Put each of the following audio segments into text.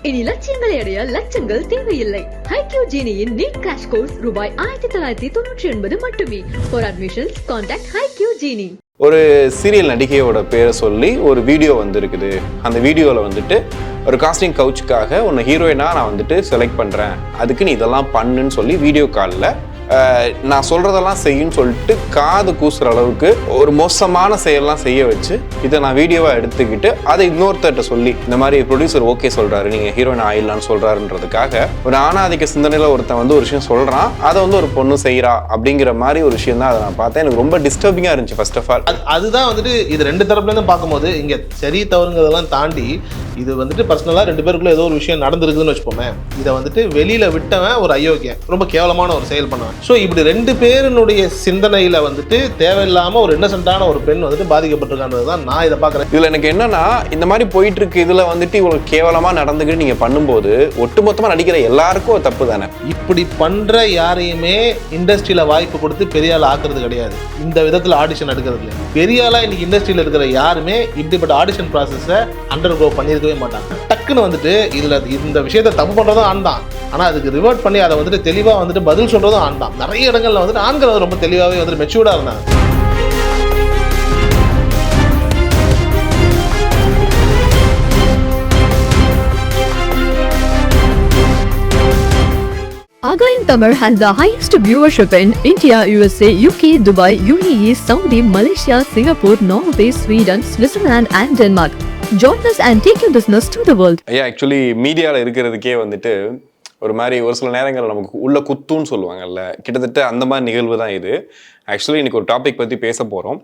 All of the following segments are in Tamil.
இனி லட்சியங்களை அடைய லட்சங்கள் தேவையில்லை. HiQ Genie-யின் நீட் கிராஷ் கோர்ஸ் ரூபாய் 1999 மட்டுமே. For admissions, contact HiQ Genie. ஒரு சீரியல் நடிகையோட பேரை சொல்லி ஒரு வீடியோ வந்திருக்குது. அந்த வீடியோவில் வந்துட்டு ஒரு காஸ்டிங் கவுச்சுக்காக உன்னை ஹீரோயினாக நான் வந்துட்டு செலக்ட் பண்ணுறேன், அதுக்கு நீ இதெல்லாம் பண்ணுன்னு சொல்லி வீடியோ காலில் நான் சொல்கிறதெல்லாம் செய்யுன்னு சொல்லிட்டு காது கூசுகிற அளவுக்கு ஒரு மோசமான செயலெல்லாம் செய்ய வச்சு இதை நான் வீடியோவாக எடுத்துக்கிட்டு அதை இன்னொருத்தர்கிட்ட சொல்லி இந்த மாதிரி ப்ரொடியூசர் ஓகே சொல்கிறாரு, நீங்கள் ஹீரோயின் ஆயிடலான்னு சொல்கிறாருன்றதுக்காக ஒரு ஆணாதிக்க சிந்தனையில் ஒருத்தன் வந்து ஒரு விஷயம் சொல்கிறான், அதை வந்து ஒரு பொண்ணு செய்கிறா அப்படிங்கிற மாதிரி ஒரு விஷயம் தான் அதை நான் பார்த்தேன். எனக்கு ரொம்ப டிஸ்டர்பிங்காக இருந்துச்சு. ஃபர்ஸ்ட் ஆஃப் ஆல் அதுதான் வந்துட்டு இது ரெண்டு தரப்புலேருந்து பார்க்கும்போது இங்கே சரி தவறுங்கிறதெல்லாம் தாண்டி இது வந்துட்டு பர்சனலாக ரெண்டு பேருக்குள்ள ஏதோ ஒரு விஷயம் நடந்திருக்குதுன்னு வச்சுப்போமே, இதை வந்துட்டு வெளியில் விட்டவன் ஒரு அயோக்கியன், ரொம்ப கேவலமான ஒரு செயல் பண்ணுவேன். ஸோ இப்படி ரெண்டு பேருனுடைய சிந்தனையில் வந்துட்டு தேவையில்லாமல் ஒரு இன்னசென்ட்டான ஒரு பெண் வந்துட்டு பாதிக்கப்பட்டிருக்கான்றது தான் நான் இதை பார்க்குறேன். இதில் எனக்கு என்னன்னா, இந்த மாதிரி போயிட்டு இருக்கு, இதில் வந்துட்டு இவ்வளோ கேவலமாக நடந்துக்கிட்டு நீங்கள் பண்ணும்போது ஒட்டுமொத்தமாக நடிக்கிற எல்லாருக்கும் ஒரு தப்பு தானே. இப்படி பண்ணுற யாரையுமே இண்டஸ்ட்ரியில் வாய்ப்பு கொடுத்து பெரிய ஆள் ஆக்குறது கிடையாது. இந்த விதத்தில் ஆடிஷன் எடுக்கிறது இல்லை. பெரிய ஆளாக இன்னைக்கு இண்டஸ்ட்ரியில் இருக்கிற யாருமே இப்படிப்பட்ட ஆடிஷன் ப்ராசஸை அண்டர் கோ பண்ணியிருக்கவே மாட்டாங்க. டக்குன்னு வந்துட்டு இதில் இந்த விஷயத்தை தப்பு பண்ணுறதும் ஆண் தான், ஆனால் அதுக்கு ரிவர்ட் பண்ணி அதை வந்துட்டு தெளிவாக வந்துட்டு பதில் சொல்கிறதும் ஆண் தான். நிறைய இடங்கள்ல வந்துட்டு ஆண்கள் ரொம்ப தெளிவாகவே வந்துட்டு மெச்சூர்டாக இருந்தாங்க. Aga in Tamil has the highest viewership in India, USA, UK, Dubai, UAE, Saudi, Malaysia, Singapore, Norway, Sweden, Switzerland and Denmark. Join us and take your business to the world. Actually மீடியாவில் இருக்கிறதுக்கே வந்துட்டு ஒரு மாதிரி ஒரு சில நேரங்கள் நமக்கு உள்ள குத்துன்னு சொல்லுவாங்கல்ல, கிட்டத்தட்ட அந்த மாதிரி நிகழ்வு தான் இது. ஆக்சுவலி இன்னைக்கு ஒரு டாபிக் பற்றி பேச போகிறோம்.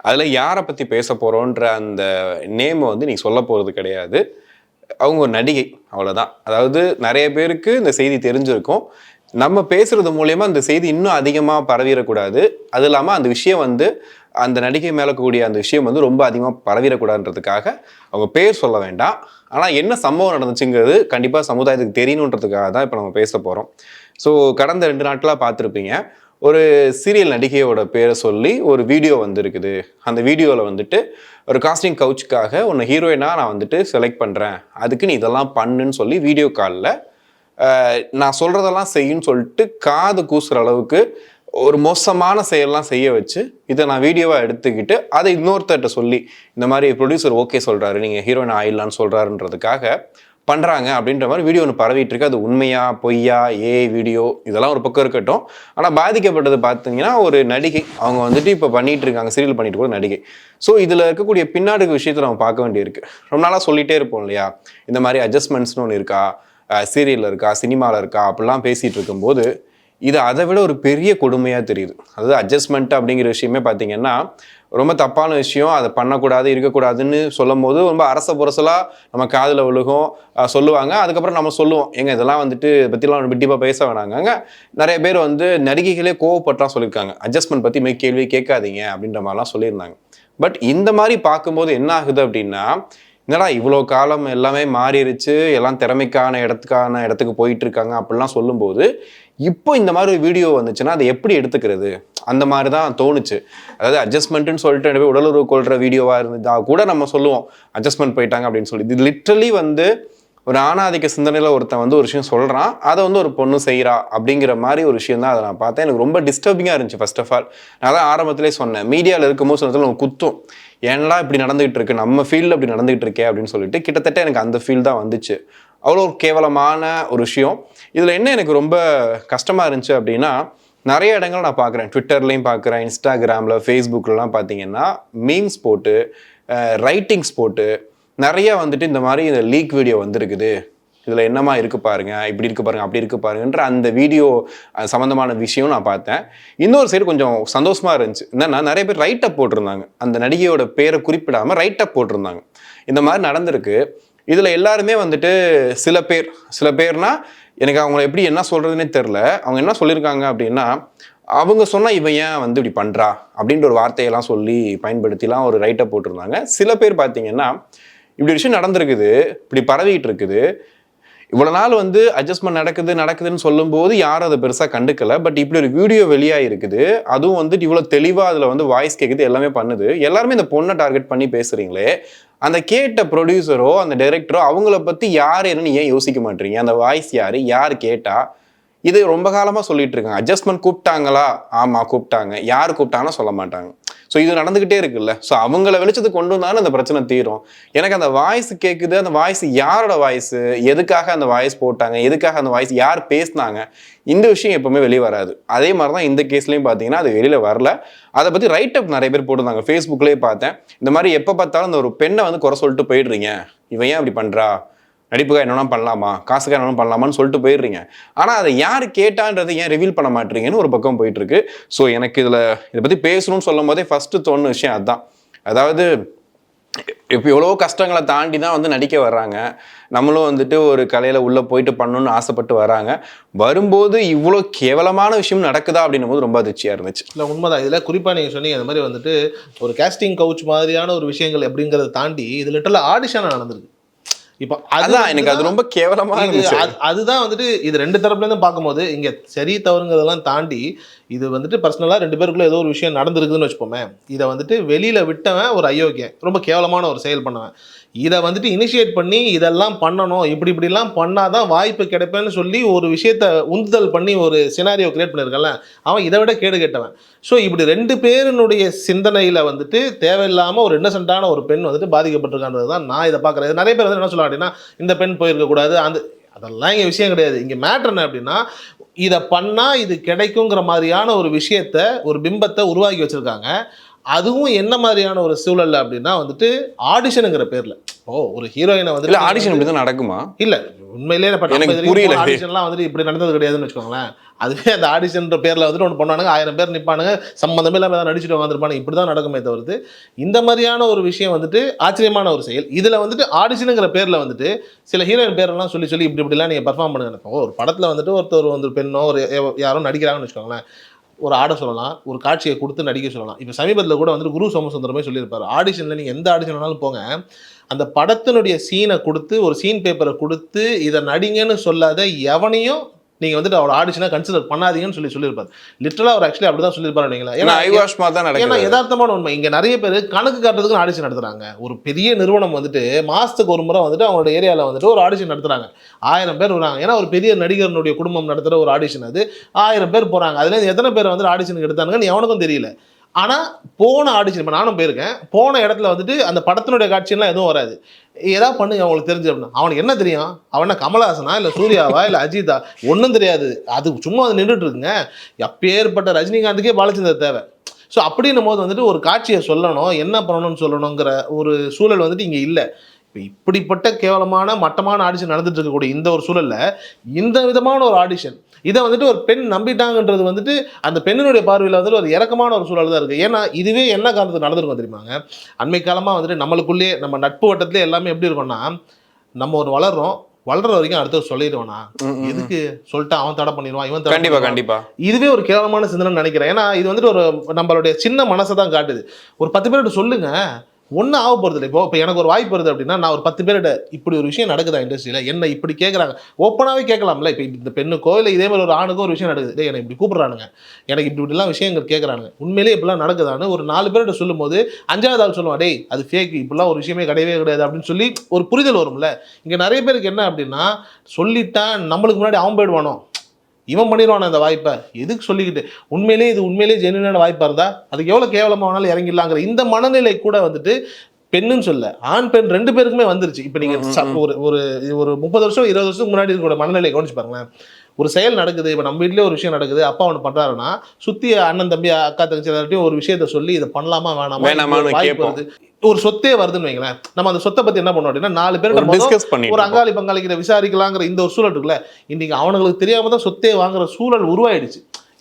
அதில் யாரை பற்றி பேச போகிறோன்ற அந்த நேமை வந்து நீங்கள் சொல்ல போகிறது கிடையாது. அவங்க ஒரு நடிகை, அவ்வளோதான். அதாவது நிறைய பேருக்கு இந்த செய்தி தெரிஞ்சிருக்கும். நம்ம பேசுறது மூலயமா அந்த செய்தி இன்னும் அதிகமாக பரவிடக்கூடாது. அது இல்லாமல் அந்த விஷயம் வந்து அந்த நடிகை மேலே கூடிய அந்த விஷயம் வந்து ரொம்ப அதிகமாக பரவிடக்கூடாதுன்றதுக்காக அவங்க பேர் சொல்ல வேண்டாம். ஆனால் என்ன சம்பவம் நடந்துச்சுங்கிறது கண்டிப்பாக சமுதாயத்துக்கு தெரியணுன்றதுக்காக தான் இப்போ நம்ம பேச போகிறோம். ஸோ கடந்த 2 நாட்களாக பார்த்துருப்பீங்க, ஒரு சீரியல் நடிகையோட பேரை சொல்லி ஒரு வீடியோ வந்திருக்குது. அந்த வீடியோவில் வந்துட்டு ஒரு காஸ்டிங் கவுச்சுக்காக உன்னை ஹீரோயினாக நான் வந்துட்டு செலக்ட் பண்ணுறேன், அதுக்கு நீ இதெல்லாம் பண்ணுன்னு சொல்லி வீடியோ காலில் நான் சொல்கிறதெல்லாம் செய்யுன்னு சொல்லிட்டு காது கூசுகிற அளவுக்கு ஒரு மோசமான செயலெல்லாம் செய்ய வச்சு இதை நான் வீடியோவாக எடுத்துக்கிட்டு அதை இன்னொருத்தர்கிட்ட சொல்லி இந்த மாதிரி ப்ரொடியூசர் ஓகே சொல்கிறாரு, நீங்கள் ஹீரோயின் ஆயிடலான்னு சொல்கிறாருன்றதுக்காக பண்ணுறாங்க அப்படின்ற மாதிரி வீடியோ ஒன்று பரவிட்டு இருக்கு. அது உண்மையா பொய்யா, வீடியோ இதெல்லாம் ஒரு பக்கம் இருக்கட்டும். ஆனால் பாதிக்கப்பட்டது பார்த்தீங்கன்னா ஒரு நடிகை. அவங்க வந்துட்டு இப்போ பண்ணிட்டு இருக்காங்க, சீரியல் பண்ணிட்டு கூட நடிகை. ஸோ இதில் இருக்கக்கூடிய பின்னாடி விஷயத்தை நம்ம பார்க்க வேண்டியிருக்கு. ரொம்ப நாளாக சொல்லிகிட்டே இருப்போம் இல்லையா, இந்த மாதிரி அட்ஜஸ்ட்மெண்ட்ஸ்னு ஒன்று இருக்கா, சீரியலில் இருக்கா, சினிமாவில் இருக்கா அப்படிலாம் பேசிகிட்டு இருக்கும்போது இது அதை விட ஒரு பெரிய கொடுமையாக தெரியுது. அதாவது அட்ஜஸ்ட்மெண்ட் அப்படிங்கிற விஷயமே பார்த்தீங்கன்னா ரொம்ப தப்பான விஷயம். அதை பண்ணக்கூடாது, இருக்கக்கூடாதுன்னு சொல்லும் போது ரொம்ப அரச புரசலாக நம்ம காதில் விழுகும், சொல்லுவாங்க. அதுக்கப்புறம் நம்ம சொல்லுவோம், எங்க இதெல்லாம் வந்துட்டு பற்றிலாம் விட்டிப்பாக பேச வேணாங்க. நிறைய பேர் வந்து நடிகைகளே கோவப்பட்டான் சொல்லியிருக்காங்க, அட்ஜஸ்ட்மெண்ட் பற்றி கேள்வி கேட்காதீங்க அப்படின்ற மாதிரிலாம் சொல்லியிருந்தாங்க. பட் இந்த மாதிரி பார்க்கும்போது என்ன ஆகுது அப்படின்னா, என்னடா இவ்வளோ காலம் எல்லாமே மாறிடுச்சு, எல்லாம் திறமைக்கான இடத்துக்கு போயிட்டு இருக்காங்க அப்படிலாம் சொல்லும்போது இப்போ இந்த மாதிரி ஒரு வீடியோ வந்துச்சுன்னா அதை எப்படி எடுத்துக்கிறது, அந்த மாதிரி தான் தோணுச்சு. அதாவது அட்ஜஸ்ட்மெண்ட்டுன்னு சொல்லிட்டு உடலுறவு கொள்கிற வீடியோவாக இருந்ததா கூட நம்ம சொல்லுவோம் அட்ஜஸ்ட்மெண்ட் போயிட்டாங்க அப்படின்னு சொல்லி. இது லிட்ரலி வந்து ஒரு ஆணாதிக்க சிந்தனையில் ஒருத்தன் வந்து ஒரு விஷயம் சொல்கிறான், அதை வந்து ஒரு பொண்ணு செய்கிறா அப்படிங்கிற மாதிரி ஒரு விஷயம் தான் அதை நான் பார்த்தேன். எனக்கு ரொம்ப டிஸ்டர்பிங்காக இருந்துச்சு. ஃபர்ஸ்ட் ஆஃப் ஆல் நான் தான் ஆரம்பத்திலே சொன்னேன், மீடியாவில் இருக்கும்போது சொன்னதில் நம்ம குத்தும், ஏன்னா இப்படி நடந்துகிட்டு இருக்கு, நம்ம ஃபீல்டில் அப்படி நடந்துகிட்டு இருக்கே அப்படின்னு சொல்லிட்டு கிட்டத்தட்ட எனக்கு அந்த ஃபீல் தான் வந்துச்சு. அவ்வளோ ஒரு கேவலமான ஒரு விஷயம். இதில் என்ன எனக்கு ரொம்ப கஷ்டமாக இருந்துச்சு அப்படின்னா, நிறைய இடங்கள் நான் பார்க்குறேன், ட்விட்டர்லேயும் பார்க்குறேன், இன்ஸ்டாகிராமில், ஃபேஸ்புக்கிலலாம் பார்த்தீங்கன்னா மீம்ஸ் போட்டு ரைட்டிங்ஸ் போட்டு நிறைய வந்துட்டு இந்த மாதிரி இந்த லீக் வீடியோ வந்திருக்குது, இதில் என்னமா இருக்குது பாருங்க, இப்படி இருக்குது பாருங்க, அப்படி இருக்குது பாருங்கன்ற அந்த வீடியோ சம்மந்தமான விஷயம் நான் பார்த்தேன். இன்னொரு சைடு கொஞ்சம் சந்தோஷமாக இருந்துச்சு. என்னன்னா நிறைய பேர் ரைட்டப் போட்டிருந்தாங்க, அந்த நடிகையோட பேரை குறிப்பிடாமல் ரைட்டப் போட்டிருந்தாங்க. இந்த மாதிரி நடந்திருக்கு. இதில் எல்லாருமே வந்துட்டு சில பேர்னா எனக்கு அவங்கள எப்படி என்ன சொல்கிறதுனே தெரில. அவங்க என்ன சொல்லியிருக்காங்க அப்படின்னா, அவங்க சொன்னால் இவன் ஏன் வந்து இப்படி பண்ணுறா அப்படின்ற ஒரு வார்த்தையெல்லாம் சொல்லி பயன்படுத்திலாம் ஒரு ரைட்டப் போட்டிருந்தாங்க. சில பேர் பார்த்தீங்கன்னா இப்படி விஷயம் நடந்திருக்குது, இப்படி பரவிட்டு இருக்குது, இவ்வளோ நாள் வந்து அட்ஜஸ்ட்மெண்ட் நடக்குதுன்னு சொல்லும்போது யாரும் அதை பெருசாக கண்டுக்கலை. பட் இப்படி ஒரு வீடியோ வெளியாக இருக்குது, அதுவும் வந்துட்டு இவ்வளோ தெளிவாக அதில் வந்து வாய்ஸ் கேட்குது, எல்லாமே பண்ணுது. எல்லாருமே இந்த பொண்ணை டார்கெட் பண்ணி பேசுகிறீங்களே, அந்த கேட்ட ப்ரொடியூசரோ அந்த டைரக்டரோ அவங்கள பத்தி யார் என்னன்னு ஏன் யோசிக்க மாட்டீங்க? அந்த வாய்ஸ் யார் கேட்டா? இது ரொம்ப காலமா சொல்லிட்டு இருக்காங்க. அட்ஜஸ்ட்மெண்ட் கூப்பிட்டாங்களா? ஆமா கூப்பிட்டாங்க. யார் கூப்பிட்டாங்கன்னா சொல்ல மாட்டாங்க. ஸோ இது நடந்துகிட்டே இருக்குல்ல. ஸோ அவங்கள வெளிச்சத்துக்கு கொண்டு வந்தாலும் அந்த பிரச்சனை தீரும். எனக்கு அந்த வாய்ஸ் கேட்குது, அந்த வாய்ஸ் யாரோட வாய்ஸ், எதுக்காக அந்த வாய்ஸ் போட்டாங்க, எதுக்காக அந்த வாய்ஸ் யார் பேசினாங்க, இந்த விஷயம் எப்பவுமே வெளியே வராது. அதே மாதிரி தான் இந்த கேஸ்லையும் பார்த்தீங்கன்னா அது வெளியில வரல. அதை பத்தி ரைட் அப் நிறைய பேர் போட்டிருந்தாங்க. ஃபேஸ்புக்லேயே பார்த்தேன். இந்த மாதிரி எப்போ பார்த்தாலும் இந்த ஒரு பெண்ணை வந்து குறை சொல்லிட்டு போயிடுறீங்க, இவன் ஏன் அப்படி பண்றா, நடிப்புக்காக என்னென்னா பண்ணலாமா, காசுக்காக என்னென்ன பண்ணலாமான்னு சொல்லிட்டு போயிடுறீங்க. ஆனால் அதை யார் கேட்டான்றதை ஏன் ரிவீல் பண்ண மாட்டீங்கன்னு ஒரு பக்கம் போயிட்டு இருக்கு. ஸோ எனக்கு இதை பற்றி பேசணும்னு சொல்லும் போதே ஃபர்ஸ்ட் தோணுன விஷயம் அதுதான். அதாவது இப்போ எவ்வளோ கஷ்டங்களை தாண்டி தான் வந்து நடிக்க வர்றாங்க. நம்மளும் வந்துட்டு ஒரு கலையில் உள்ளே போயிட்டு பண்ணணும்னு ஆசைப்பட்டு வராங்க. வரும்போது இவ்வளோ கேவலமான விஷயம் நடக்குதா அப்படின்னும் போது ரொம்ப அதிர்ச்சியாக இருந்துச்சு. இல்லை உண்மைதான். இதில் குறிப்பாக நீங்கள் சொன்னீங்க அந்த மாதிரி வந்துட்டு ஒரு கேஸ்டிங் கவுச் மாதிரியான ஒரு விஷயங்கள் அப்படிங்கிறத தாண்டி இது லிட்டரலாக ஆடிஷனாக நடந்திருக்கு. இப்போ அதுதான் எனக்கு அது ரொம்ப கேவலமா இருந்துச்சு. அதுதான் வந்துட்டு இது ரெண்டு தரப்புல இருந்து பார்க்கும்போது இங்க சரி தவறுங்கிறதெல்லாம் தாண்டி இது வந்துட்டு பர்சனலா ரெண்டு பேருக்குள்ள ஏதோ ஒரு விஷயம் நடந்திருக்குதுன்னு வச்சுப்போமே, இதை வந்துட்டு வெளியில விட்டவன் ஒரு அயோக்கியன், ரொம்ப கேவலமான ஒரு செயல் பண்ணவன். இதை வந்துட்டு இனிஷியேட் பண்ணி இதெல்லாம் பண்ணணும், இப்படிலாம் பண்ணாதான் வாய்ப்பு கிடைப்பேன்னு சொல்லி ஒரு விஷயத்த உந்துதல் பண்ணி ஒரு சினாரியோ கிரியேட் பண்ணியிருக்கல, அவன் இதை விட கேடு கேட்டவன். ஸோ இப்படி ரெண்டு பேருனுடைய சிந்தனையில் வந்துட்டு தேவையில்லாமல் ஒரு இன்னசென்ட்டான ஒரு பெண் வந்துட்டு பாதிக்கப்பட்டிருக்கான்றது தான் நான் இதை பார்க்குறேன். நிறைய பேர் வந்து என்ன சொல்லுவாங்க அப்படின்னா, இந்த பெண் போயிருக்கக்கூடாது, அதெல்லாம் இங்கே விஷயம் கிடையாது. இங்கே மேட்ரு என்ன அப்படின்னா, இதை பண்ணால் இது கிடைக்குங்கிற மாதிரியான ஒரு விஷயத்த, ஒரு பிம்பத்தை உருவாக்கி வச்சுருக்காங்க. அதுவும் என்ன மாதிரியான ஒரு சூழல் அப்படின்னா வந்துட்டு ஆடிஷனுங்கிற பேர்ல ஒரு ஹீரோயினை வந்து ஆடிஷன் இப்படி தான் நடக்குமா? இல்ல உண்மையிலேயே ஆடிஷன்லாம் வந்துட்டு இப்படி நடந்தது கிடையாதுன்னு வச்சுக்கோங்களேன். அதுவே அந்த ஆடிஷன்ற பேர்ல வந்துட்டு ஒன்று பண்ணுவானுங்க, 1000 பேர் நிற்பானுங்க, சம்மந்தமே இல்லாமல் ஏதாவது நடிச்சுட்டு வந்துருப்பானுங்க. இப்படி தான் நடக்குமே தவிர்த்து இந்த மாதிரியான ஒரு விஷயம் வந்துட்டு ஆச்சரியமான ஒரு செயல். இதில் வந்துட்டு ஆடிஷனுங்கிற பேரில் வந்துட்டு சில ஹீரோயின் பேரெல்லாம் சொல்லி இப்படிலாம் நீங்கள் பர்ஃபார்ம் பண்ணுங்க. ஒரு படத்தில் வந்துட்டு ஒருத்தர் வந்து பெண்ணோ ஒரு யாரோ நடிக்கிறாங்கன்னு வச்சுக்கோங்களேன், ஒரு ஆட சொல்லலாம், ஒரு காட்சியை கொடுத்து நடிக்க சொல்லலாம். இப்போ சமீபத்தில் கூட வந்துட்டு குரு சோமசுந்தரமே சொல்லியிருப்பார், ஆடிஷனில் நீங்கள் எந்த ஆடிஷன் வேணாலும் போங்க, அந்த படத்தினுடைய சீனை கொடுத்து ஒரு சீன் பேப்பரை கொடுத்து இதை நடிங்கன்னு சொல்லாத எவனையும் நீங்கள் வந்துட்டு அவரோட ஆடிஷனாக கன்சிடர் பண்ணாதீங்கன்னு சொல்லியிருப்பார். லிட்டரலாக அவர் ஆக்சுவலி அப்படி தான் சொல்லியிருப்பாரு. ஏன்னா யதார்த்தமான உண்மை. இங்கே நிறைய பேர் கணக்கு காட்டுறதுக்கு ஆடிஷன் நடத்துறாங்க. ஒரு பெரிய நிறுவனம் வந்துட்டு மாதத்துக்கு ஒரு முறை வந்துட்டு அவங்களோட ஏரியாவில் வந்துட்டு ஒரு ஆடிஷன் நடத்துறாங்க. 1000 பேர் வராங்க. ஏன்னா ஒரு பெரிய நடிகர்களுடைய குடும்பம் நடத்துகிற ஒரு ஆடிஷன், அது 1000 பேர் போகிறாங்க. அதுலேருந்து எத்தனை பேர் வந்துட்டு ஆடிஷனுக்கு எடுத்தாங்கன்னு எவனுக்கும் தெரியல. ஆனால் போன ஆடிஷன், இப்போ நானும் போயிருக்கேன், போன இடத்துல வந்துட்டு அந்த படத்தினுடைய காட்சியெல்லாம் எதுவும் வராது. ஏதாவது பண்ணுங்க அவங்களுக்கு தெரிஞ்சு அப்படின்னா, அவனுக்கு என்ன தெரியும்? அவனா கமலஹாசனா இல்லை சூர்யாவா இல்லை அஜிதா? ஒன்றும் தெரியாது. அது சும்மா அது நின்றுட்டு இருக்குங்க. எப்பேற்பட்ட ரஜினிகாந்துக்கே பாலச்சந்தர் தேவை. ஸோ அப்படின்னும் போது வந்துட்டு ஒரு காட்சியை சொல்லணும், என்ன பண்ணணும்னு சொல்லணுங்கிற ஒரு சூழல் வந்துட்டு இங்கே இல்லை. இப்போ இப்படிப்பட்ட கேவலமான மட்டமான ஆடிஷன் நடந்துட்டு இருக்கக்கூடிய இந்த ஒரு சூழலில் இந்த விதமான ஒரு ஆடிஷன், இதை வந்துட்டு ஒரு பெண் நம்பிட்டாங்கன்றது வந்துட்டு அந்த பெண்ணினுடைய பார்வையில் வந்துட்டு ஒரு இறக்கமான ஒரு சூழல் தான் இருக்குது. ஏன்னா இதுவே என்ன காரணத்துக்கு நடந்திருக்கும் தெரியுமாங்க? அண்மை காலமாக வந்துட்டு நம்மளுக்குள்ளேயே நம்ம நட்பு வட்டத்திலே எல்லாமே எப்படி இருக்கும்னா, நம்ம ஒரு வளர்ற வரைக்கும் அடுத்து சொல்லிடுவானா, எதுக்கு சொல்லிட்டு அவன் தடை பண்ணிடுவான், இவன் கண்டிப்பா. இதுவே ஒரு கேவலமான சிந்தனை நினைக்கிறேன். ஏன்னா இது வந்துட்டு ஒரு நம்மளுடைய சின்ன மனசை தான் காட்டுது. ஒரு 10 பேர்கிட்ட சொல்லுங்க, ஒன்றும் ஆக போகிறது இல்லை. இப்போ எனக்கு ஒரு வாய்ப்பு வருது அப்படின்னா, நான் ஒரு 10 பேர்கிட்ட இப்படி ஒரு விஷயம் நடக்குதா இண்டஸ்ட்ரியில், என்ன இப்படி கேட்குறாங்க, ஓப்பனாகவே கேட்கலாம்ல. இப்போ இந்த பெண்ணுக்கோ இல்லை இதே மாதிரி ஒரு ஆணுக்கோ ஒரு விஷயம் நடக்குது, எனக்கு இப்படி கூப்பிட்றானுங்க, எனக்கு இப்படிலாம் விஷயங்கள் கேட்குறானுங்க, உண்மையிலேயே இப்படிலாம் நடக்குதான்னு ஒரு 4 பேர்கிட்ட சொல்லும் போது 5வது ஆள் சொல்லுவான், டேய் அது ஃபேக், இப்படிலாம் ஒரு விஷயமே கிடையவே கிடையாது அப்படின்னு சொல்லி ஒரு புரிதல் வரும்ல. இங்கே நிறைய பேருக்கு என்ன அப்படின்னா, சொல்லிட்டான் நம்மளுக்கு முன்னாடி அவன் போயிடுவானோ, இவன் பண்ணிடுவான அந்த வாய்ப்பை, எதுக்கு சொல்லிக்கிட்டு, உண்மையிலேயே ஜென்யூனான வாய்ப்பாக இருந்தால் அதுக்கு எவ்வளோ கேவலமானாலும் இறங்கிடலாங்கிற இந்த மனநிலை கூட வந்துட்டு பெண்ணுன்னு சொல்ல ஆண் பெண் 2 பேருக்குமே வந்துருச்சு. இப்போ நீங்கள் ஒரு 30 வருஷம் 20 வருஷத்துக்கு முன்னாடி இருக்கிற மனநிலை கவனிச்சு பாருங்களேன். ஒரு செயல் நடக்குது, இப்போ நம்ம வீட்டிலே ஒரு விஷயம் நடக்குது, அப்பா ஒன்று பண்ணுறாருன்னா சுற்றி அண்ணன் தம்பி அக்கா தங்கச்சி எல்லார்ட்டையும் ஒரு விஷயத்த சொல்லி இதை பண்ணலாமா வேணாமா வாய்ப்பு வருது, ஒரு சொத்தே வருதுன்னு வைங்களேன். நம்ம அந்த சொத்தை பற்றி என்ன பண்ணோம் அப்படின்னா 4 பேர் ஒரு அங்காளி பங்காளிக்கிட்ட விசாரிக்கலாங்கிற இந்த ஒரு சூழல் இருக்குல்ல, இன்னைக்கு அவனுங்களுக்கு தெரியாம தான் சொத்தே வாங்குற சூழல் உருவாயிடுச்சு.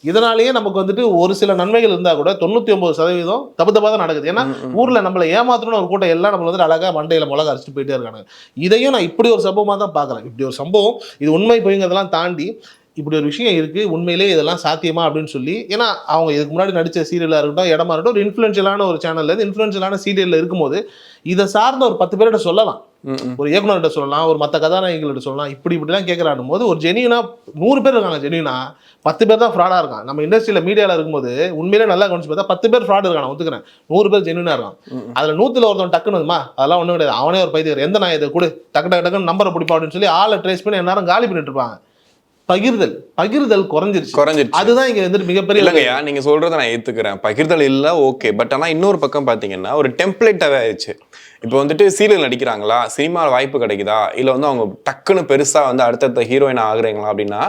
இதனாலேயே நமக்கு வந்துட்டு ஒரு சில நன்மைகள் இருந்தால் கூட 99% தப்பு தான் நடக்குது. ஏன்னா ஊரில் நம்மளை ஏமாத்தணும்னு ஒரு கூட்டம் எல்லாம் நம்மளை வந்துட்டு அழகாக மண்டையில் மிளகா அரைச்சிட்டு போயிட்டே இருக்காங்க. இதையும் நான் இப்படி ஒரு சம்பவமாக தான் பார்க்குறேன். இப்படி ஒரு சம்பவம், இது உண்மை பொய்ங்கிறதெல்லாம் தாண்டி இப்படி ஒரு விஷயம் இருக்கு, உண்மையிலே இதெல்லாம் சாத்தியமா அப்படின்னு சொல்லி. ஏன்னா அவங்க இதுக்கு முன்னாடி நடிச்ச சீரியலா இருக்கட்டும், இடமா இருக்கட்டும், ஒரு இன்ஃப்ளூயன்ஷியலான ஒரு சேனல்ல இருந்து இன்ஃப்ளூயன்ஷியலான சீரியல்ல இருக்கும்போது இதை சார்ந்த ஒரு 10 பேர்கிட்ட சொல்லலாம், ஒரு இயக்குனர்கிட்ட சொல்லலாம், ஒரு மற்ற கதாநாயகிகள்கிட்ட சொல்லலாம். இப்படிலாம் கேட்கறாடும் போது ஒரு ஜெனியூனா 100 பேர் இருக்காங்க, ஜெனியூனா 10 பேர் தான் ஃப்ராடா இருக்கான். நம்ம இண்டஸ்ட்ரியில மீடியாவில் இருக்கும்போது உண்மையிலே நல்லா கவனிச்சு பார்த்தா 10 பேர் ஃப்ராட் இருக்கான், ஒத்துக்கிறேன். 100 பேர் ஜெனியூனா இருக்கான். அதுல 100ல் ஒருத்தன் டக்குன்னு அதெல்லாம் ஒன்றும் கிடையாது, அவனே ஒரு பைத்தியர், எந்த நான் இதை கூட டக்குன்னு நம்பரை பிடிப்பா அப்படின்னு சொல்லி ஆளை ட்ரேஸ் பண்ணி எல்லாரும் காலி பண்ணிட்டு இருப்பாங்க. பகிர்தல் குறைஞ்சிருச்சு. அதுதான் இங்க வந்துட்டு மிகப்பெரிய இல்லைங்கய்யா. நீங்க சொல்றதை நான் ஏத்துக்கிறேன், பகிர்தல் இல்ல, ஓகே. பட் ஆனா இன்னொரு பக்கம் பாத்தீங்கன்னா ஒரு டெம்ப்ளேட்டாவே ஆயிடுச்சு. இப்போ வந்துட்டு சீரியல் நடிக்கிறாங்களா, சினிமாவில் வாய்ப்பு கிடைக்குதா, இல்லை வந்து அவங்க டக்குன்னு பெருசா வந்து அடுத்தடுத்த ஹீரோயின் ஆகுறீங்களா அப்படின்னா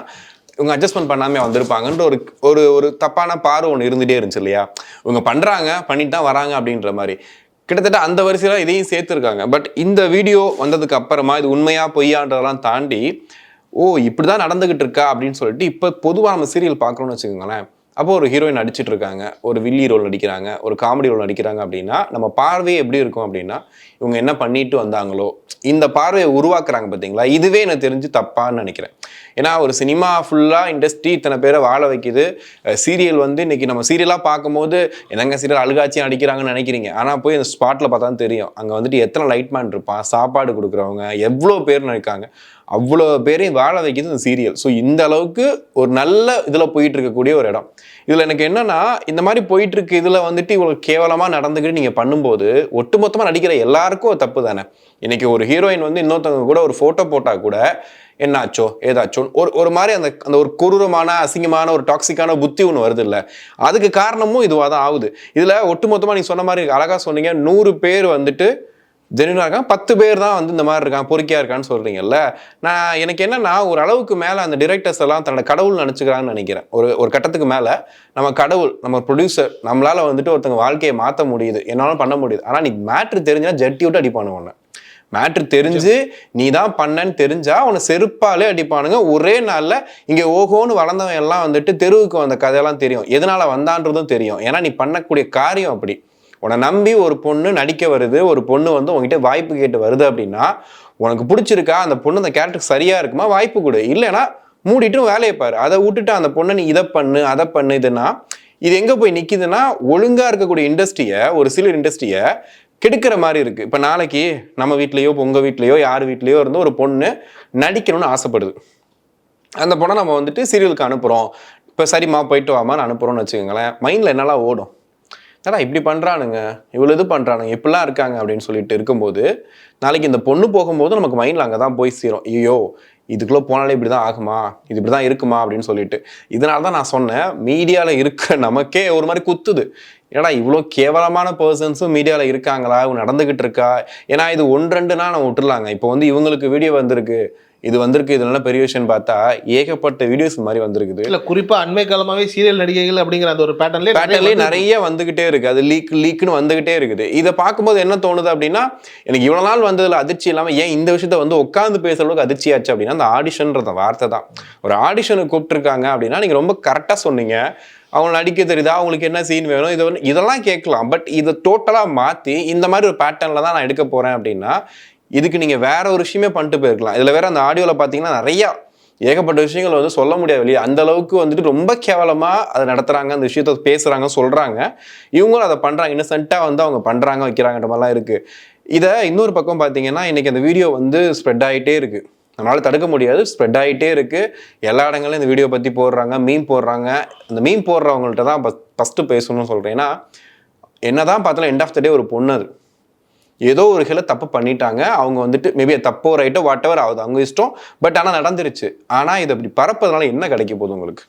இவங்க அட்ஜஸ்ட்மெண்ட் பண்ணாமல் வந்திருப்பாங்கன்ற ஒரு ஒரு ஒரு தப்பான பார்வை ஒன்று இருந்துகிட்டே இருந்துச்சு இல்லையா. இவங்க பண்ணுறாங்க, பண்ணிட்டு தான் வராங்க அப்படின்ற மாதிரி கிட்டத்தட்ட அந்த வரிசையில் இதையும் சேர்த்துருக்காங்க. பட் இந்த வீடியோ வந்ததுக்கு அப்புறமா இது உண்மையா பொய்யான்றதெல்லாம் தாண்டி ஓ இப்படி தான் நடந்துகிட்டு இருக்கா அப்படின்னு சொல்லிட்டு இப்போ பொதுவாக நம்ம சீரியல் பார்க்குறோன்னு வச்சுக்கோங்களேன். அப்போ ஒரு ஹீரோயின் நடிச்சிட்டு இருக்காங்க, ஒரு வில்லி ரோல் நடிக்கிறாங்க, ஒரு காமெடி ரோல் நடிக்கிறாங்க அப்படின்னா நம்ம பார்வையே எப்படி இருக்கும் அப்படின்னா இவங்க என்ன பண்ணிட்டு வந்தாங்களோ இந்த பார்வையை உருவாக்குறாங்க பார்த்தீங்களா. இதுவே எனக்கு தெரிஞ்சு தப்பான்னு நினைக்கிறேன். ஏன்னா ஒரு சினிமா ஃபுல்லாக இண்டஸ்ட்ரி இத்தனை பேரை வாழ வைக்குது. சீரியல் வந்து இன்னைக்கு நம்ம சீரியலாக பார்க்கும்போது என்னங்க சீரியல் அழுகாச்சியாக நடிக்கிறாங்கன்னு நினைக்கிறீங்க. ஆனால் போய் அந்த ஸ்பாட்டில் பார்த்தா தான் தெரியும் அங்கே வந்துட்டு எத்தனை லைட்மேன் இருப்பான், சாப்பாடு கொடுக்குறவங்க எவ்வளோ பேர் நினைக்காங்க, அவ்வளோ பேரையும் வாழ வைக்கிது இந்த சீரியல். ஸோ இந்த அளவுக்கு ஒரு நல்ல இதில் போயிட்டு இருக்கக்கூடிய ஒரு இடம். இதில் எனக்கு என்னன்னா இந்த மாதிரி போயிட்டு இருக்கு இதில் வந்துட்டு இவ்வளோ கேவலமாக நடந்துக்கிட்டு நீங்கள் பண்ணும்போது ஒட்டுமொத்தமாக நடிக்கிற எல்லாருக்கும் தப்பு தானே. இன்னைக்கு ஒரு ஹீரோயின் வந்து இன்னொருத்தவங்க கூட ஒரு ஃபோட்டோ போட்டால் கூட என்னாச்சோ ஏதாச்சோ ஒரு மாதிரி அந்த அந்த ஒரு கொடூரமான அசிங்கமான ஒரு டாக்ஸிக்கான புத்தி ஒன்று வருது இல்லை. அதுக்கு காரணமும் இதுவாக தான் ஆகுது. இதில் ஒட்டுமொத்தமாக நீங்கள் சொன்ன மாதிரி அழகாக சொன்னீங்க, 100 பேர் வந்துட்டு ஜெனியூனாக இருக்காங்க, 10 பேர் தான் வந்து இந்த மாதிரி இருக்கான் பொறுக்கியா இருக்கான்னு சொல்றீங்கல்ல. நான் எனக்கு என்னன்னா ஒரு அளவுக்கு மேலே அந்த டிரெக்டர்ஸ் எல்லாம் தன்னோட கடவுள் நினச்சிக்கிறாங்கன்னு நினைக்கிறேன். ஒரு கட்டத்துக்கு மேலே நம்ம கடவுள், நம்ம ப்ரொடியூசர், நம்மளால வந்துட்டு ஒருத்தங்க வாழ்க்கையை மாற்ற முடியுது, என்னாலும் பண்ண முடியுது. ஆனால் நீ மேட்ரு தெரிஞ்சா ஜட்டி விட்டு அடிப்பானு ஒன்று. மேட்ரு தெரிஞ்சு நீ தான் பண்ணன்னு தெரிஞ்சா உன்னை செருப்பாலே அடிப்பானுங்க ஒரே நாளில். இங்கே ஓகோன்னு வளர்ந்தவன் எல்லாம் வந்துட்டு தெருவுக்கு வந்த கதையெல்லாம் தெரியும், எதனால வந்தான்றதும் தெரியும். ஏன்னா நீ பண்ணக்கூடிய காரியம் அப்படி. உன்னை நம்பி ஒரு பொண்ணு நடிக்க வருது, ஒரு பொண்ணு வந்து உங்ககிட்ட வாய்ப்பு கேட்டு வருது அப்படின்னா உனக்கு பிடிச்சிருக்கா, அந்த பொண்ணு அந்த கேரக்டர் சரியா இருக்குமா, வாய்ப்பு கொடு. இல்லைன்னா மூடிட்டு வேலையை பாரு. அதை விட்டுட்டு அந்த பொண்ணை நீ இதை பண்ணு அதை பண்ணு இதுன்னா இது எங்கே போய் நிற்கிதுன்னா ஒழுங்கா இருக்கக்கூடிய இண்டஸ்ட்ரியை, ஒரு சில இண்டஸ்ட்ரியை கெடுக்கிற மாதிரி இருக்கு. இப்போ நாளைக்கு நம்ம வீட்லேயோ உங்கள் வீட்லேயோ யார் வீட்லேயோ இருந்து ஒரு பொண்ணு நடிக்கணும்னு ஆசைப்படுது. அந்த பொண்ணை நம்ம வந்துட்டு சீரியலுக்கு அனுப்புகிறோம். இப்போ சரிம்மா போயிட்டு வாமான்னு அனுப்புகிறோன்னு வச்சுக்கோங்களேன். மைண்டில் என்னெல்லாம் ஓடும், ஏன்னா இப்படி பண்ணுறானுங்க, இவ்வளோ இது பண்ணுறானுங்க, இப்படிலாம் இருக்காங்க அப்படின்னு சொல்லிட்டு இருக்கும்போது நாளைக்கு இந்த பொண்ணு போகும்போது நமக்கு மைண்டில் அங்கே தான் போய் சேரும், ஐயோ இதுக்குள்ளே போனாலே இப்படி தான் ஆகுமா, இது இப்படி தான் இருக்குமா அப்படின்னு சொல்லிட்டு. இதனால தான் நான் சொன்னேன், மீடியாவில் இருக்க நமக்கே ஒரு மாதிரி குத்துது. ஏன்னா இவ்வளோ கேவலமான பர்சன்ஸும் மீடியாவில் இருக்காங்களா, இவங்க நடந்துக்கிட்டு இருக்கா. ஏன்னா இது 1-2 நம்ம விட்டுலாங்க. இப்போ வந்து இவங்களுக்கு வீடியோ வந்திருக்கு, இது வந்திருக்கு, இது நல்ல பெரிய விஷயம் பார்த்தா ஏகப்பட்ட வீடியோஸ் மாதிரி வந்திருக்குது. இல்லை குறிப்பாக அண்மை காலமாகவே சீரியல் நடிகைகள் அப்படிங்கிற அந்த ஒரு பேட்டர்ன்லேயே நிறைய வந்துகிட்டே இருக்கு. அது லீக்னு வந்துகிட்டே இருக்குது. இதை பார்க்கும்போது என்ன தோணுது அப்படின்னா எனக்கு இவ்வளோ நாள் வந்ததில் அதிர்ச்சி இல்லாமல் ஏன் இந்த விஷயத்த வந்து உட்காந்து பேசுற அளவுக்கு அதிர்ச்சியாச்சு அப்படின்னா அந்த ஆடிஷன்ற வார்த்தை தான். ஒரு ஆடிஷனுக்கு கூப்பிட்டுருக்காங்க அப்படின்னா நீங்கள் ரொம்ப கரெக்டாக சொன்னீங்க, அவங்க நடிக்க தெரியுதா, அவங்களுக்கு என்ன சீன் வேணும், இதெல்லாம் கேட்கலாம். பட் இதை டோட்டலாக மாற்றி இந்த மாதிரி ஒரு பேட்டர்னில் தான் நான் எடுக்க போகிறேன் அப்படின்னா இதுக்கு நீங்கள் வேற ஒரு விஷயமே பண்ணிட்டு போயிருக்கலாம். இதில் வேற அந்த ஆடியோவில் பார்த்தீங்கன்னா நிறையா ஏகப்பட்ட விஷயங்கள் வந்து சொல்ல முடியாது வெளியே. அந்த அளவுக்கு வந்துட்டு ரொம்ப கேவலமாக அதை நடத்துகிறாங்க, அந்த விஷயத்த பேசுகிறாங்க, சொல்கிறாங்க. இவங்களும் அதை பண்ணுறாங்க, இன்னசென்ட்டாக வந்து அவங்க பண்ணுறாங்க வைக்கிறாங்கன்ற மாதிரிலாம் இருக்குது. இதை இன்னொரு பக்கம் பார்த்தீங்கன்னா இன்றைக்கி அந்த வீடியோ வந்து ஸ்ப்ரெட் ஆகிட்டே இருக்குது. நம்மளால் தடுக்க முடியாது, ஸ்ப்ரெட் ஆகிட்டே இருக்குது. எல்லா இடங்களையும் இந்த வீடியோ பற்றி போடுறாங்க, மீம் போடுறாங்க. அந்த மீம் போடுறவங்கள்ட்ட தான் ஃபஸ்ட்டு பேசணும்னு சொல்கிறேன். ஏன்னா என்ன தான் பார்த்தாலும் எண்ட் ஆஃப் த டே ஒரு பொண்ணு அது ஏதோ ஒரு ஹில தப்பு பண்ணிட்டாங்க. அவங்க வந்துட்டு மேபி தப்போ ரைட்டோ வாட் எவர் ஆகுது, அவங்க இஷ்டம். பட் ஆனால் நடந்துருச்சு. ஆனால் இது அப்படி பரப்பதுனால என்ன கிடைக்க போகுது உங்களுக்கு?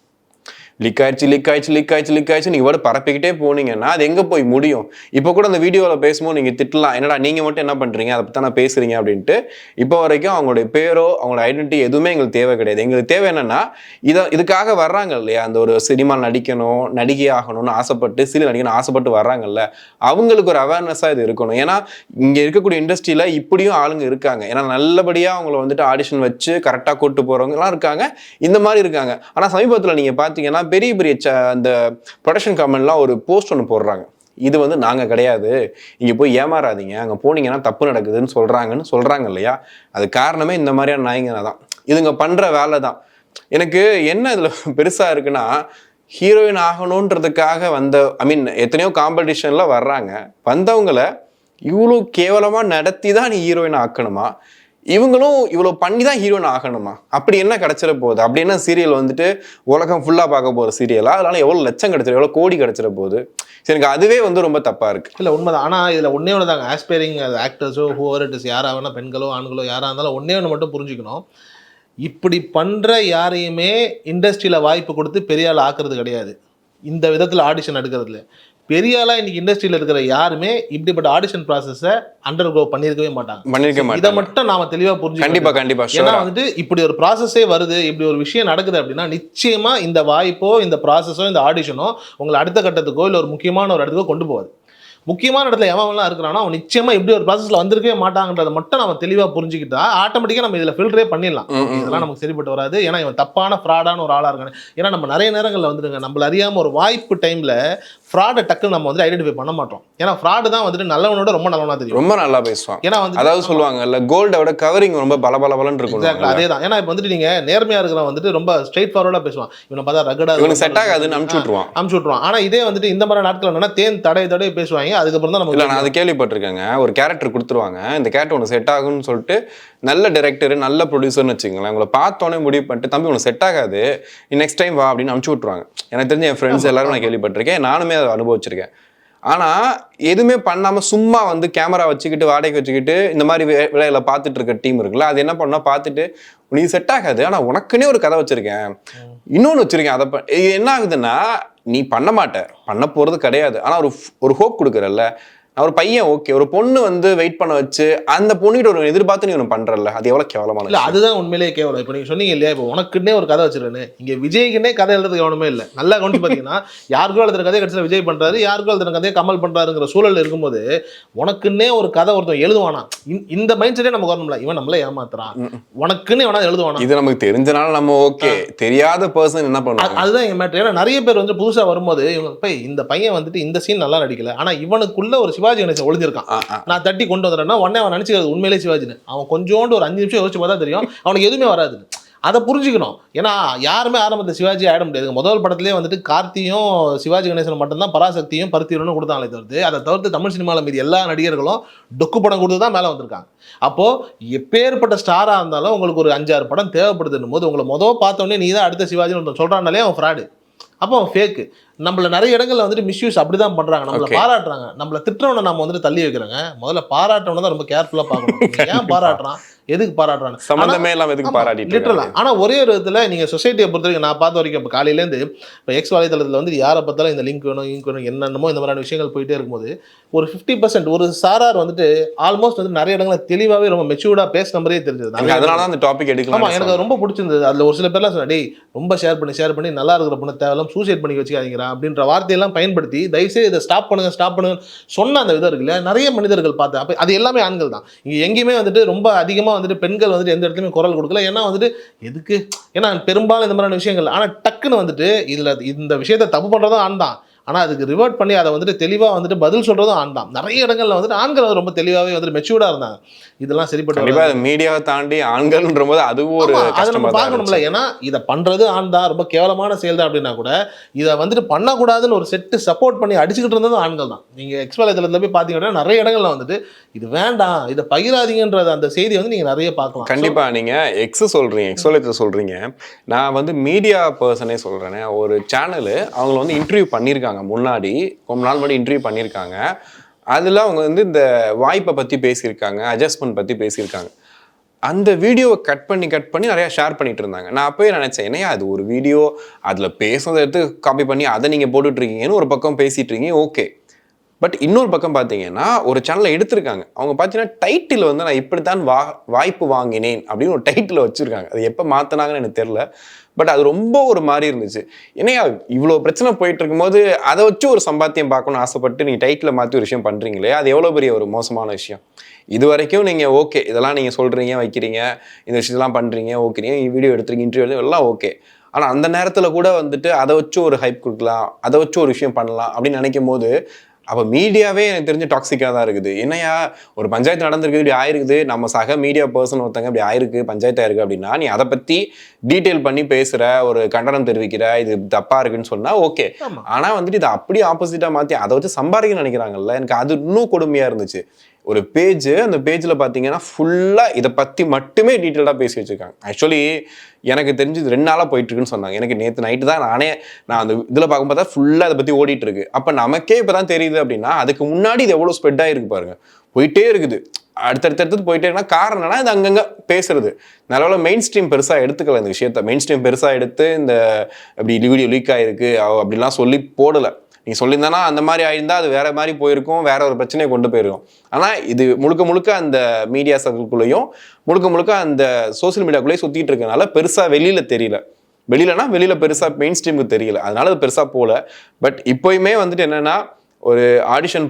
லீக் ஆயிடுச்சு நீங்கள் வேறு பரப்பிக்கிட்டே போனீங்கன்னா அது எங்கே போய் முடியும்? இப்போ கூட அந்த வீடியோவில் பேசும்போது நீங்கள் திட்டலாம், என்னடா நீங்கள் மட்டும் என்ன பண்ணுறீங்க, அதை பற்றி நான் பேசுகிறீங்க அப்படின்ட்டு. இப்போ வரைக்கும் அவங்களுடைய பேரோ அவங்களோட ஐடென்டிட்டி எதுவுமே எங்களுக்கு தேவை கிடையாது. எங்களுக்கு தேவை என்னென்னா இதுக்காக வர்றாங்க இல்லையா, அந்த ஒரு சினிமா நடிக்கணும், நடிகை ஆகணும்னு ஆசைப்பட்டு சீரியல் நடிக்கணும்னு ஆசைப்பட்டு வர்றாங்கல்ல, அவங்களுக்கு ஒரு அவேர்னஸாக இது இருக்கணும். ஏன்னா இங்கே இருக்கக்கூடிய இண்டஸ்ட்ரியில் இப்படியும் ஆளுங்க இருக்காங்க. ஏன்னா நல்லபடியாக அவங்கள வந்துட்டு ஆடிஷன் வச்சு கரெக்டாக கூப்பிட்டு போகிறவங்கலாம் இருக்காங்க, இந்த மாதிரி இருக்காங்க. ஆனால் சமீபத்தில் நீங்கள் பார்த்தீங்கன்னா பெரிய பெரிய அந்த ப்ரொடக்ஷன் கம்பெனிலாம் ஒரு போஸ்ட் ஒன்று போடுறாங்க, இது வந்து நாங்கள் கிடையாது, இங்கே போய் ஏமாறாதீங்க, அங்கே போனீங்கன்னா தப்பு நடக்குதுன்னு சொல்கிறாங்க இல்லையா. அது காரணமே இந்த மாதிரியான நாய்ங்க தான். இதுங்க பண்ணுற வேலை தான். எனக்கு என்ன இதுல பெருசா இருக்குன்னா, ஹீரோயின் ஆகணுன்றதுக்காக வந்த எத்தனையோ காம்படிஷன்ல வர்றாங்க. வந்தவங்கள இவ்வளோ கேவலமா நடத்தி தான் நீ ஹீரோயின் ஆக்கணுமா? இவங்களும் இவ்வளோ பண்ணி தான் ஹீரோயின் ஆகணுமா? அப்படி என்ன கிடைச்சிட போகுது? அப்படி என்ன சீரியல் வந்துட்டு உலகம் ஃபுல்லா பார்க்க போற சீரியலா? அதனால எவ்வளவு லட்சம் கிடைச்சிட, எவ்வளவு கோடி கிடைச்சிட போகுது? எனக்கு அதுவே வந்து ரொம்ப தப்பா இருக்கு. இல்லை உண்மைதான். ஆனால் இதில் ஒன்னே ஒன்று தாங்க, ஆஸ்பைரிங் ஆக்டர்ஸோ ஹூவர் இட் இஸ், யாராக வேணா பெண்களோ ஆண்களோ யாராக இருந்தாலும் ஒன்னே ஒன்று மட்டும் புரிஞ்சுக்கணும். இப்படி பண்ணுற யாரையுமே இண்டஸ்ட்ரியில் வாய்ப்பு கொடுத்து பெரிய ஆள் ஆக்குறது கிடையாது. இந்த விதத்தில் ஆடிஷன் எடுக்கிறதுல பெரிய ஆளாக இன்னைக்கு இண்டஸ்ட்ரியில் இருக்கிற யாருமே இப்படிப்பட்ட ஆடிஷன் ப்ராசஸை அண்டர்கோ பண்ணியிருக்கவே மாட்டாங்க. இதை மட்டும் நாம தெளிவாக புரிஞ்சுக்கணும். கண்டிப்பா. ஏன்னா வந்துட்டு இப்படி ஒரு ப்ராசஸே வருது, இப்படி ஒரு விஷயம் நடக்குது அப்படின்னா நிச்சயமா இந்த வாய்ப்போ இந்த ப்ராசஸோ இந்த ஆடிஷனோ உங்களை அடுத்த கட்டத்துக்கோ இல்லை ஒரு முக்கியமான ஒரு இடத்துக்கோ கொண்டு போகாது. முக்கியமான இடத்துல எவன்லாம் இருக்கிறானோ அவன் நிச்சயமா இப்படி ஒரு ப்ராசஸ்ல வந்திருக்கவே மாட்டாங்கன்றதை மட்டும் நம்ம தெளிவா புரிஞ்சுக்கிட்டா ஆட்டோமேட்டிக்கா நம்ம இதுல ஃபில்டரே பண்ணிடலாம். இதெல்லாம் நமக்கு சரிப்பட்டு வராது, ஏன்னா இவன் தப்பான ஃப்ராடான ஒரு ஆளா இருக்கானே. ஏன்னா நம்ம நிறைய நேரங்களில் வந்துருங்க நம்மள அறியாம ஒரு வாய்ப்பு டைம்ல ஃப்ராடை டக்குன்னு நம்ம வந்து ஐடென்டிஃபை பண்ண மாட்டோம். ஏன்னா ஃப்ராடு தான் வந்துட்டு நல்லவனோட ரொம்ப நல்லவனா தெரியும், ரொம்ப நல்லா பேசுவான். ஏன்னா வந்து அதாவது சொல்லுவாங்க இல்ல, கோல்டோட கவரிங் ரொம்ப பலபலன்னு இருக்கும். அதே தான். ஏன்னா இப்போ வந்துட்டு நீங்க நேர்மையா இருக்கிறவன் வந்துட்டு ரொம்ப ஸ்ட்ரெயிட் ஃபார்வர்டா பேசுவான், இவனை பார்த்தா ரகடா இவனுக்கு செட் ஆகாதுன்னு அமுச்சு விட்டுருவான். ஆனா இதே வந்துட்டு இந்த மாதிரி நாட்கள் என்னன்னா தேன் தடவை பேசுவாங்க. அதுக்கப்புறம் தான் நம்ம நான் அது கேள்விப்பட்டிருக்கேங்க. ஒரு கேரக்டர் கொடுத்துருவாங்க, இந்த கேரக்டர் உனக்கு செட் ஆகும்னு சொல்லிட்டு நல்ல டைரக்டர் நல்ல ப்ரொடியூசர்னு வச்சுக்கோங்களேன், உங்களை பார்த்தோன்னே முடிவு பண்ணிட்டு தம்பி உனக்கு செட் ஆகாது நீ நெக்ஸ்ட் டைம் வா அப்படின்னு அனுப்பிச்சு விட்டுருவாங்க. எனக்கு தெரிஞ்ச என் ஃப்ரெண்ட்ஸ் எல்லாரும் நான் கேள்விப்பட்டிருக்கேன், நானுமே அதை அனுபவிச்சிருக்கேன். ஆனா எதுவுமே பண்ணாம சும்மா வந்து கேமரா வச்சுக்கிட்டு வாடகைக்கு வச்சுக்கிட்டு இந்த மாதிரி வேலையில பார்த்துட்டு இருக்க டீம் இருக்குல்ல, அது என்ன பண்ணா பார்த்துட்டு நீ செட் ஆகாது, ஆனா உனக்குன்னே ஒரு கதை வச்சிருக்கேன், இன்னொன்னு வச்சிருக்கேன், அதை என்ன ஆகுதுன்னா நீ பண்ண மாட்ட, பண்ண போறது கிடையாது. ஆனா ஒரு ஹோப் கொடுக்குறல்ல, ஒரு பையன் ஓகே, ஒரு பொண்ணு வந்து வெயிட் பண்ண வச்சு அந்த பொண்ணுகிட்ட ஒரு எதிர்பார்த்து நீ ஒன்று பண்றல, அது எவ்வளவு கேவலமான. இல்லை அதுதான் உண்மையிலேயே கேவலம். இப்போ நீங்க சொன்னீங்க இல்லையா, இப்போ உனக்குன்னே ஒரு கதை வச்சிருக்கேன்னு, இங்க விஜய்க்குன்னே கதை எழுதுறது கவனமே இல்லை. நல்லா கவனிச்சு பார்த்தீங்கன்னா யாருக்கோ எழுதுற கதையை கடைசியில் விஜய் பண்றாரு, யாருக்கோ எழுதுற கதையை கமல் பண்றாருங்கிற சூழல் இருக்கும்போது உனக்குன்னே ஒரு கதை ஒருத்தன் எழுதுவானா, இந்த மைண்ட் செட்டே நமக்கு வரணும்ல. இவன் நம்மளே ஏமாத்துறான், உனக்குன்னு எவனா எழுதுவானா? இது நமக்கு தெரிஞ்சனால நம்ம ஓகே, தெரியாத பர்சன் என்ன பண்ணுவாங்க, அதுதான் எங்க மேட்டர். ஏன்னா நிறைய பேர் வந்து புதுசா வரும்போது இவங்க இந்த பையன் வந்துட்டு இந்த சீன் நல்லா நடிக்கல, ஆனா இவனுக்குள்ள ஒரு சிவாஜி கணேசன் ஒளிஞ்சிருக்கான், நான் தட்டி கொண்டு வந்துடுறேன்னா உடனே அவன் நினைச்சுக்கிறது உண்மையிலே சிவாஜின்னு. அவன் கொஞ்சோண்டு ஒரு 5 நிமிஷம் யோசிச்சு பார்த்தா தெரியும் அவனுக்கு எதுவுமே வராது. அதை புரிஞ்சுக்கணும். ஏன்னா யாருமே ஆரம்பத்தில் சிவாஜி ஆயிட முடியாது. முதல் படத்திலே வந்துட்டு கார்த்தியும் சிவாஜி கணேசன் மட்டும்தான் பராசக்தியும் பருத்தியும் கொடுத்தாங்களே தவிர்த்து, அதை தவிர்த்து தமிழ் சினிமாவில் மீது எல்லா நடிகர்களும் டொக்கு படம் கொடுத்து தான் மேலே வந்திருக்காங்க. அப்போது எப்பேற்பட்ட ஸ்டாராக இருந்தாலும் உங்களுக்கு ஒரு 5-6 படம் தேவைப்படுதுன்னும் போது உங்களை பார்த்தோன்னே நீ தான் அடுத்த சிவாஜின்னு ஒருத்தன் சொல்கிறானாலே அவன் ஃப்ராடு, அப்போ அவன் ஃபேக்கு. நம்மள நிறைய இடங்கள்ல வந்துட்டு மிஸ்யூஸ் அப்படிதான் பண்றாங்க. நம்மள பாராட்டுறாங்க, நம்மள திட்டுறவனை நம்ம வந்துட்டு தள்ளி வைக்கிறாங்க. முதல்ல பாராட்டவனை தான் ரொம்ப கேர்ஃபுல்லா பார்க்கணும். ஏன் பாராட்டுறான், எதுக்கு பாராட்டுறாங்க, சம்பந்தமே இல்லாம எதுக்கு பாராட்டிட்டு லிட்டரலாம். ஆனா ஒரே ஒரு விதத்துல நீங்க சொசைட்டியை பொறுத்த வரைக்கும் நான் பார்த்த வரைக்கும் இப்போ காலையில இருந்து இப்போ எக்ஸ் வலைதளத்துல வந்து யாரை பார்த்தாலும் இந்த லிங்க் வேணும் என்னென்னமோ இந்த மாதிரியான விஷயங்கள் போயிட்டே இருக்கும்போது ஒரு 50% ஒரு சாரார் வந்துட்டு ஆல்மோஸ்ட் வந்து நிறைய இடங்களில் தெளிவாகவே ரொம்ப மெச்சூர்டா பேசின மாதிரியே தெரிஞ்சது. அதனால தான் அந்த டாபிக் எடுக்கலாம். ஆமா, எனக்கு ரொம்ப பிடிச்சிருந்தது. அதுல ஒரு சில பேர்லாம் சொன்னா, டேய் ரொம்ப ஷேர் பண்ணி நல்லா இருக்கிற பொண்ணு தேவையில்லாம் சூசைட் பண்ணி வச்சுக்காதீங்களா அப்படின்ற வார்த்தையெல்லாம் பயன்படுத்தி தயவுசெய்து இதை ஸ்டாப் பண்ணுங்க சொன்ன அந்த விதம் இருக்குல்ல, நிறைய மனிதர்கள் பார்த்தேன். அப்போ அது எல்லாமே ஆண்கள் தான். இங்க எங்கேயுமே வந்துட்டு ரொம்ப அதிகமா வந்துட்டு பெண்கள் வந்துட்டு எந்த இடத்துலையுமே குரல் கொடுக்கல. ஏன்னா வந்துட்டு எதுக்கு, ஏன்னா பெரும்பாலும் இந்த மாதிரியான விஷயங்கள். ஆனா டக்குன்னு வந்துட்டு இதுல இந்த விஷயத்த தப்பு பண்றதும் ஆண் தான், ஆனால் அதுக்கு ரிவர்ட் பண்ணி அதை வந்துட்டு தெளிவாக வந்துட்டு பதில் சொல்கிறதும் ஆண் தான். நிறைய இடங்களில் வந்துட்டு ஆண்கள் வந்து ரொம்ப தெளிவாகவே வந்துட்டு மெச்சூர்டாக இருந்தாங்க. இதெல்லாம் சரிப்பட்டு மீடியாவை தாண்டி ஆண்கள்ன்ற போது அதுவும் ஒரு அதை நம்ம பார்க்கணும்ல. ஏன்னா இதை பண்ணுறது ஆண் தான், ரொம்ப கேவலமான செயல் தான் அப்படின்னா கூட இதை வந்துட்டு பண்ணக்கூடாதுன்னு ஒரு செட்டு சப்போர்ட் பண்ணி அடிச்சுக்கிட்டு இருந்ததும் ஆண்கள் தான். நீங்கள் எக்ஸ்வலத்தில் போய் பார்த்தீங்கன்னா நிறைய இடங்கள்ல வந்துட்டு இது வேண்டாம், இதை பகிராதீங்கன்றது அந்த செய்தி வந்து நீங்கள் நிறைய பார்க்கலாம். கண்டிப்பாக நீங்கள் எக்ஸ்வலத்தில் சொல்கிறீங்க, நான் வந்து மீடியா பர்சனே சொல்கிறேனே, ஒரு சேனலு அவங்கள வந்து இன்டர்வியூ பண்ணியிருக்காங்க முன்னாடி, ரொம்ப நாள் முன்னாடி இன்டர்வியூ பண்ணியிருக்காங்க. அதில் அவங்க வந்து இந்த வாய்ப்பை பற்றி பேசியிருக்காங்க, அட்ஜஸ்ட்மெண்ட் பற்றி பேசியிருக்காங்க. அந்த வீடியோவை கட் பண்ணி நிறையா ஷேர் பண்ணிட்டு இருந்தாங்க. நான் அப்போயே நினச்சேன், என்னையா அது ஒரு வீடியோ, அதில் பேசுனதை எடுத்து காப்பி பண்ணி அதை நீங்கள் போட்டுட்ருக்கீங்கன்னு ஒரு பக்கம் பேசிகிட்டு இருக்கீங்க, ஓகே. பட் இன்னொரு பக்கம் பார்த்தீங்கன்னா ஒரு சேனலை எடுத்திருக்காங்க, அவங்க பார்த்தீங்கன்னா டைட்டில் வந்து நான் இப்படித்தான் வாய்ப்பு வாங்கினேன் அப்படின்னு ஒரு டைட்டில் வச்சுருக்காங்க. அது எப்போ மாற்றினாங்கன்னு எனக்கு தெரில, பட் அது ரொம்ப ஒரு மாதிரி இருந்துச்சு. ஏன்னா இவ்வளோ பிரச்சனை போயிட்டு இருக்கும்போது அதை வச்சு ஒரு சம்பாத்தியம் பார்க்கணும்னு ஆசைப்பட்டு நீங்கள் டைட்டில் மாற்றி ஒரு விஷயம் பண்ணுறீங்களே, அது எவ்வளோ பெரிய ஒரு மோசமான விஷயம். இது வரைக்கும் நீங்கள் ஓகே, இதெல்லாம் நீங்கள் சொல்கிறீங்க, வைக்கிறீங்க, இந்த விஷயத்தெல்லாம் பண்ணுறீங்க, ஓகே, வீடியோ எடுத்துறீங்க, இன்டர்வியூ எல்லாம் ஓகே. ஆனால் அந்த நேரத்தில் கூட வந்துட்டு அதை வச்சு ஒரு ஹைப் கொடுக்கலாம், அதை வச்சு ஒரு விஷயம் பண்ணலாம் அப்படின்னு நினைக்கும் போது அப்போ மீடியாவே எனக்கு தெரிஞ்ச டாக்ஸிக்காக தான் இருக்குது. என்னையா ஒரு பஞ்சாயத்து நடந்திருக்குது, இப்படி ஆயிருக்குது, நம்ம சக மீடியா பர்சன் ஒருத்தங்க இப்படி ஆயிருக்கு, பஞ்சாயத்து ஆயிருக்கு அப்படின்னா நீ அதை பற்றி டீட்டெயில் பண்ணி பேசுகிற, ஒரு கண்டனம் தெரிவிக்கிற, இது தப்பாக இருக்குன்னு சொன்னால் ஓகே. ஆனால் வந்துட்டு இதை அப்படியே ஆப்போசிட்டாக மாற்றி அதை வச்சு சம்பாதிக்க நினைக்கிறாங்கல்ல, எனக்கு அது இன்னும் கொடுமையாக இருந்துச்சு. ஒரு பேஜ், அந்த பேஜில் பார்த்தீங்கன்னா ஃபுல்லாக இதை பற்றி மட்டுமே டீட்டெயிலாக பேசி வச்சுருக்காங்க. ஆக்சுவலி எனக்கு தெரிஞ்சு 2 நாளாக போயிட்டுருக்குன்னு சொன்னாங்க. எனக்கு நேற்று நைட்டு தான் நான் அந்த இதில் பார்க்கும்போது தான் ஃபுல்லாக அதை பற்றி ஓடிட்டு இருக்கு. அப்போ நமக்கே இப்போ தான் தெரியுது அப்படின்னா அதுக்கு முன்னாடி இது எவ்வளோ ஸ்ப்ரெட் ஆகிருக்கு பாருங்க, போயிட்டே இருக்குது, அடுத்தடுத்து போயிட்டே இருக்குன்னா காரணம் என்னன்னா இது அங்கங்கே பேசுறது. நல்ல மெயின் ஸ்ட்ரீம் பெருசாக எடுத்துக்கல இந்த விஷயத்த. மெயின் ஸ்ட்ரீம் பெருசாக எடுத்து இந்த அப்படி வீடியோ லீக் ஆகிருக்கு அப்படிலாம் சொல்லி போடலை. நீ சொல்லியிருந்தானா அந்த மாதிரி ஆயிருந்தா அது வேற மாதிரி போயிருக்கும், வேற ஒரு பிரச்சனையை கொண்டு போயிருக்கும். ஆனால் இது முழுக்க அந்த மீடியா சர்க்கிள்குள்ளேயும் முழுக்க அந்த சோசியல் மீடியாக்குள்ளேயும் சுற்றிட்டு இருக்கனால பெருசாக வெளியில பெருசாக மெயின் ஸ்ட்ரீமுக்கு தெரியல, அதனால அது பெருசாக போகல. பட் இப்போயுமே வந்துட்டு என்னன்னா, ஒரு ஆடிஷன்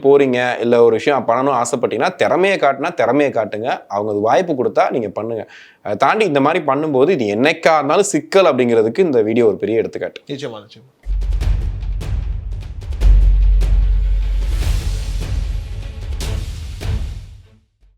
போறீங்க, இல்லை ஒரு விஷயம் பண்ணணும் ஆசைப்பட்டீங்கன்னா திறமையை காட்டுங்க. அவங்க அது வாய்ப்பு கொடுத்தா நீங்கள் பண்ணுங்க. அதை தாண்டி இந்த மாதிரி பண்ணும்போது இது என்னைக்கா இருந்தாலும் சிக்கல் அப்படிங்கிறதுக்கு இந்த வீடியோ ஒரு பெரிய எடுத்துக்காட்டு. நிச்சயமா.